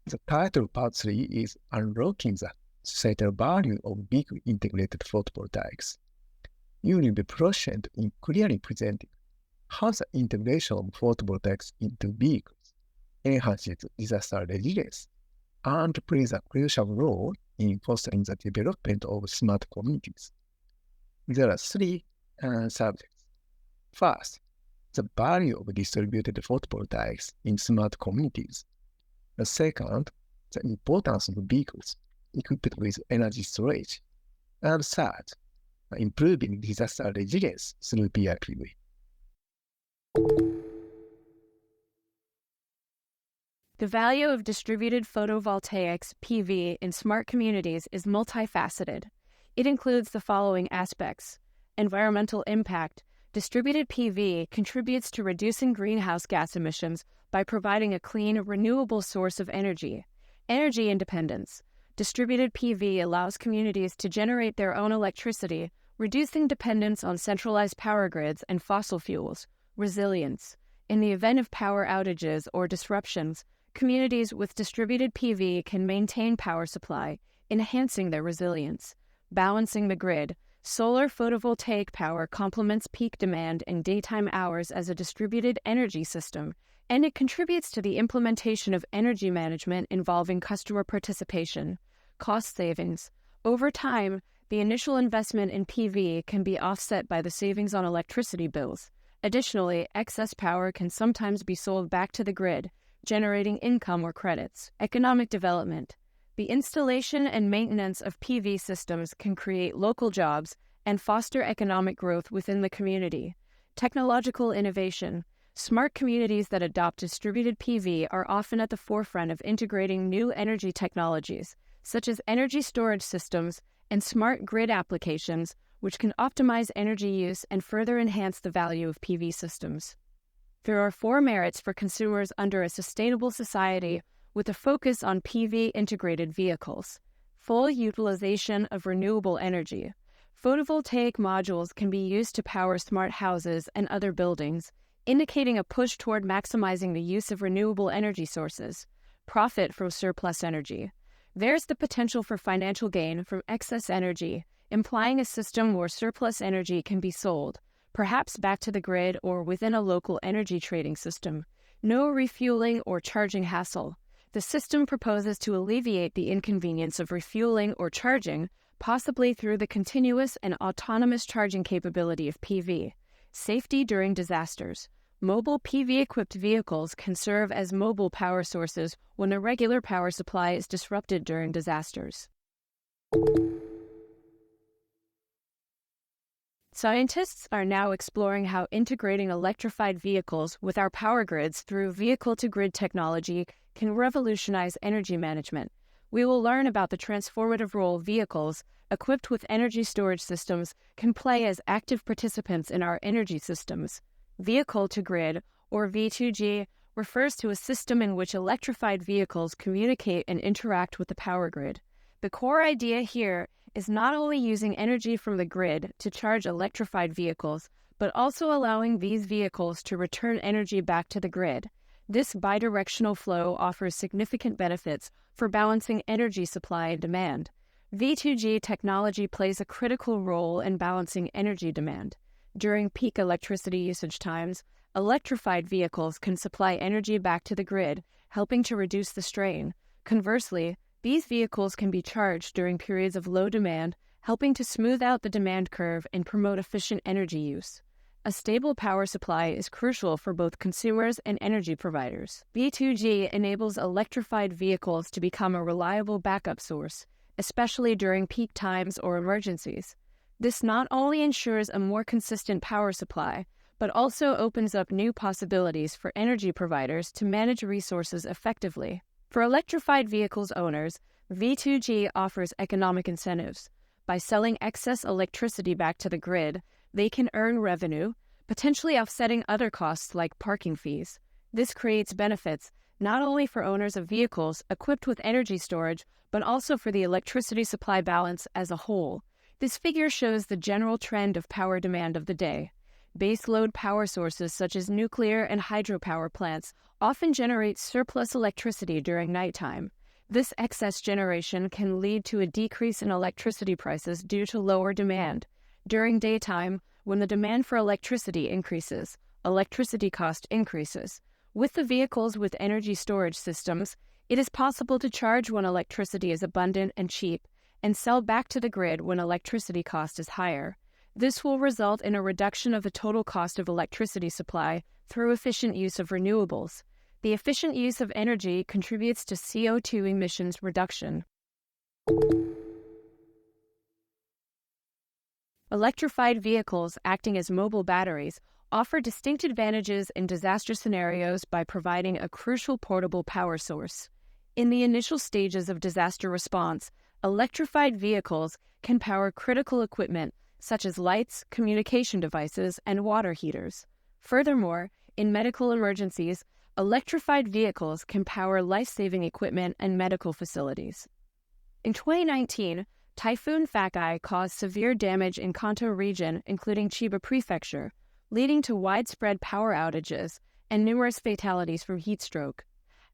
The title part 3 is Unlocking the Societal Value of Vehicle Integrated Photovoltaics. You will be proficient in clearly presenting how the integration of photovoltaics into vehicles enhances disaster resilience and plays a crucial role in fostering the development of smart communities. There are three subjects. First, the value of distributed photovoltaics in smart communities. The second, the importance of vehicles equipped with energy storage. And third, improving disaster resilience through PIPV. The value of distributed photovoltaics (PV) in smart communities is multifaceted. It includes the following aspects. Environmental impact. Distributed PV contributes to reducing greenhouse gas emissions by providing a clean, renewable source of energy. Energy independence. Distributed PV allows communities to generate their own electricity, reducing dependence on centralized power grids and fossil fuels. Resilience. In the event of power outages or disruptions, communities with distributed PV can maintain power supply, enhancing their resilience. Balancing the grid. Solar photovoltaic power complements peak demand in daytime hours as a distributed energy system, and it contributes to the implementation of energy management involving customer participation. Cost savings. Over time, the initial investment in PV can be offset by the savings on electricity bills. Additionally, excess power can sometimes be sold back to the grid, generating income or credits. Economic development. The installation and maintenance of PV systems can create local jobs and foster economic growth within the community. Technological innovation. Smart communities that adopt distributed PV are often at the forefront of integrating new energy technologies, such as energy storage systems and smart grid applications, which can optimize energy use and further enhance the value of PV systems. There are 4 merits for consumers under a sustainable society with a focus on PV integrated vehicles. Full utilization of renewable energy. Photovoltaic modules can be used to power smart houses and other buildings, indicating a push toward maximizing the use of renewable energy sources. Profit from surplus energy. There's the potential for financial gain from excess energy, implying a system where surplus energy can be sold, perhaps back to the grid or within a local energy trading system. No refueling or charging hassle. The system proposes to alleviate the inconvenience of refueling or charging, possibly through the continuous and autonomous charging capability of PV. Safety during disasters. Mobile PV-equipped vehicles can serve as mobile power sources when a regular power supply is disrupted during disasters. Scientists are now exploring how integrating electrified vehicles with our power grids through vehicle-to-grid technology can revolutionize energy management. We will learn about the transformative role vehicles equipped with energy storage systems can play as active participants in our energy systems. Vehicle-to-grid, or V2G, refers to a system in which electrified vehicles communicate and interact with the power grid. The core idea here is not only using energy from the grid to charge electrified vehicles, but also allowing these vehicles to return energy back to the grid. This bidirectional flow offers significant benefits for balancing energy supply and demand. V2G technology plays a critical role in balancing energy demand. During peak electricity usage times, electrified vehicles can supply energy back to the grid, helping to reduce the strain. Conversely, these vehicles can be charged during periods of low demand, helping to smooth out the demand curve and promote efficient energy use. A stable power supply is crucial for both consumers and energy providers. V2G enables electrified vehicles to become a reliable backup source, especially during peak times or emergencies. This not only ensures a more consistent power supply, but also opens up new possibilities for energy providers to manage resources effectively. For electrified vehicles owners, V2G offers economic incentives. By selling excess electricity back to the grid, they can earn revenue, potentially offsetting other costs like parking fees. This creates benefits not only for owners of vehicles equipped with energy storage, but also for the electricity supply balance as a whole. This figure shows the general trend of power demand of the day. Baseload power sources such as nuclear and hydropower plants often generate surplus electricity during nighttime. This excess generation can lead to a decrease in electricity prices due to lower demand. During daytime, when the demand for electricity increases, electricity cost increases. With the vehicles with energy storage systems, it is possible to charge when electricity is abundant and cheap, and sell back to the grid when electricity cost is higher. This will result in a reduction of the total cost of electricity supply through efficient use of renewables. The efficient use of energy contributes to CO2 emissions reduction. Electrified vehicles acting as mobile batteries offer distinct advantages in disaster scenarios by providing a crucial portable power source. In the initial stages of disaster response, electrified vehicles can power critical equipment such as lights, communication devices, and water heaters. Furthermore, in medical emergencies, electrified vehicles can power life-saving equipment and medical facilities. In 2019, Typhoon Fakai caused severe damage in Kanto region, including Chiba Prefecture, leading to widespread power outages and numerous fatalities from heat stroke.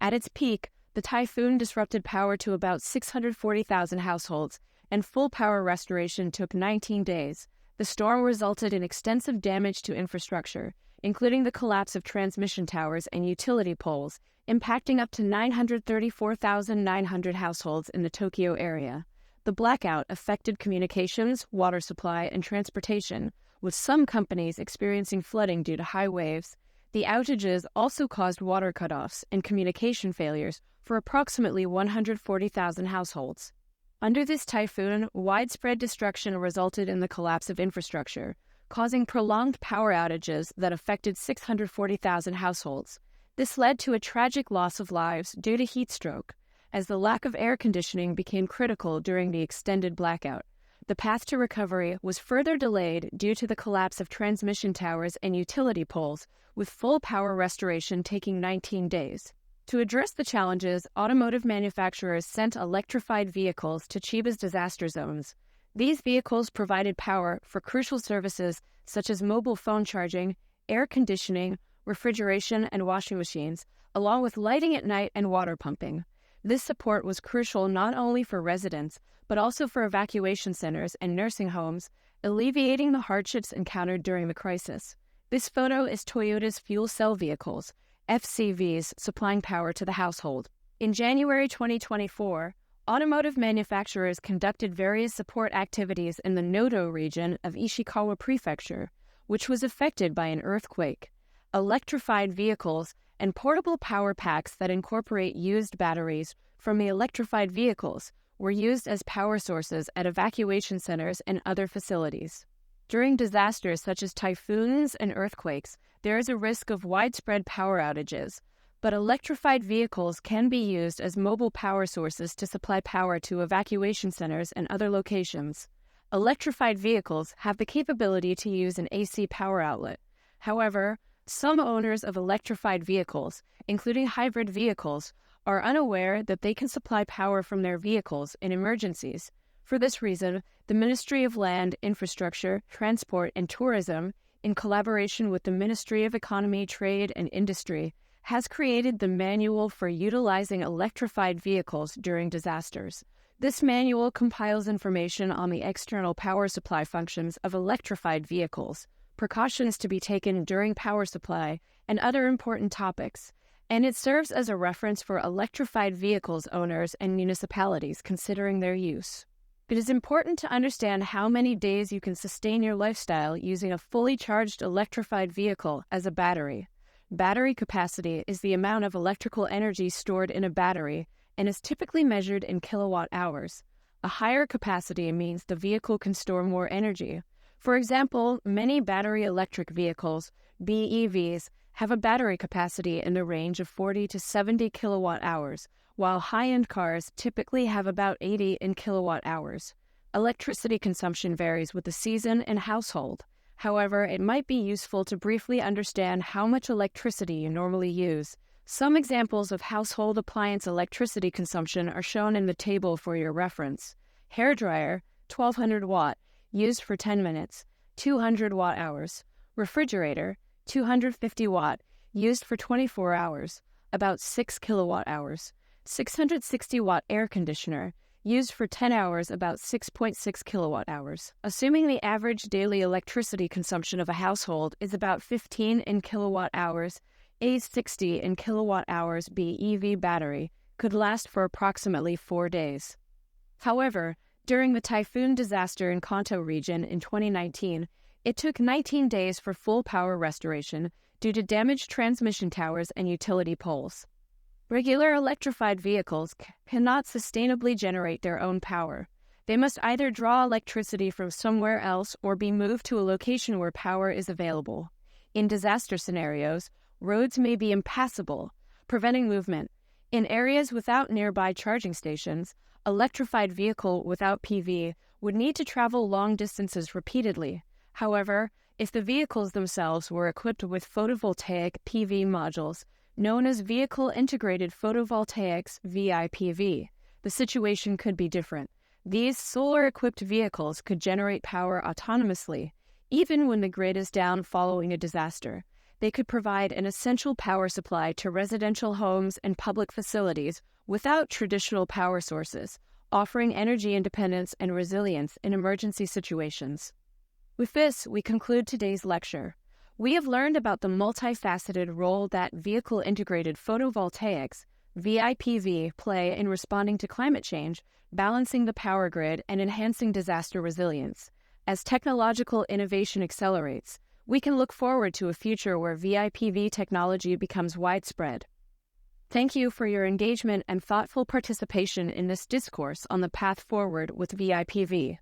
At its peak, the typhoon disrupted power to about 640,000 households, and full power restoration took 19 days. The storm resulted in extensive damage to infrastructure, including the collapse of transmission towers and utility poles, impacting up to 934,900 households in the Tokyo area. The blackout affected communications, water supply, and transportation, with some companies experiencing flooding due to high waves. The outages also caused water cutoffs and communication failures for approximately 140,000 households. Under this typhoon, widespread destruction resulted in the collapse of infrastructure, causing prolonged power outages that affected 640,000 households. This led to a tragic loss of lives due to heat stroke, as the lack of air conditioning became critical during the extended blackout. The path to recovery was further delayed due to the collapse of transmission towers and utility poles, with full power restoration taking 19 days. To address the challenges, automotive manufacturers sent electrified vehicles to Chiba's disaster zones. These vehicles provided power for crucial services such as mobile phone charging, air conditioning, refrigeration, and washing machines, along with lighting at night and water pumping. This support was crucial not only for residents, but also for evacuation centers and nursing homes, alleviating the hardships encountered during the crisis. This photo is Toyota's fuel cell vehicles, FCVs, supplying power to the household. In January 2024, automotive manufacturers conducted various support activities in the Noto region of Ishikawa Prefecture, which was affected by an earthquake. Electrified vehicles and portable power packs that incorporate used batteries from the electrified vehicles were used as power sources at evacuation centers and other facilities. During disasters such as typhoons and earthquakes, there is a risk of widespread power outages, but electrified vehicles can be used as mobile power sources to supply power to evacuation centers and other locations. Electrified vehicles have the capability to use an AC power outlet. However, some owners of electrified vehicles, including hybrid vehicles, are unaware that they can supply power from their vehicles in emergencies. For this reason, the Ministry of Land, Infrastructure, Transport, and Tourism, in collaboration with the Ministry of Economy, Trade, and Industry, has created the Manual for Utilizing Electrified Vehicles During Disasters. This manual compiles information on the external power supply functions of electrified vehicles, precautions to be taken during power supply, and other important topics, and it serves as a reference for electrified vehicles owners and municipalities considering their use. It is important to understand how many days you can sustain your lifestyle using a fully charged electrified vehicle as a battery. Battery capacity is the amount of electrical energy stored in a battery and is typically measured in kilowatt hours. A higher capacity means the vehicle can store more energy. For example, many battery electric vehicles, BEVs, have a battery capacity in the range of 40 to 70 kilowatt hours, while high-end cars typically have about 80 in kilowatt hours. Electricity consumption varies with the season and household. However, it might be useful to briefly understand how much electricity you normally use. Some examples of household appliance electricity consumption are shown in the table for your reference. Hairdryer, 1200 watt, used for 10 minutes, 200 watt hours. Refrigerator, 250 watt, used for 24 hours, about 6 kilowatt hours. 660-watt air conditioner, used for 10 hours about 6.6 kilowatt hours. Assuming the average daily electricity consumption of a household is about 15 in kilowatt hours, a 60 in kilowatt hours BEV battery could last for approximately 4 days. However, during the typhoon disaster in Kanto region in 2019, it took 19 days for full power restoration due to damaged transmission towers and utility poles. Regular electrified vehicles cannot sustainably generate their own power. They must either draw electricity from somewhere else or be moved to a location where power is available. In disaster scenarios, roads may be impassable, preventing movement. In areas without nearby charging stations, electrified vehicle without PV would need to travel long distances repeatedly. However, if the vehicles themselves were equipped with photovoltaic PV modules, known as Vehicle Integrated Photovoltaics VIPV, the situation could be different. These solar-equipped vehicles could generate power autonomously, even when the grid is down following a disaster. They could provide an essential power supply to residential homes and public facilities without traditional power sources, offering energy independence and resilience in emergency situations. With this, we conclude today's lecture. We have learned about the multifaceted role that vehicle-integrated photovoltaics, VIPV, play in responding to climate change, balancing the power grid, and enhancing disaster resilience. As technological innovation accelerates, we can look forward to a future where VIPV technology becomes widespread. Thank you for your engagement and thoughtful participation in this discourse on the path forward with VIPV.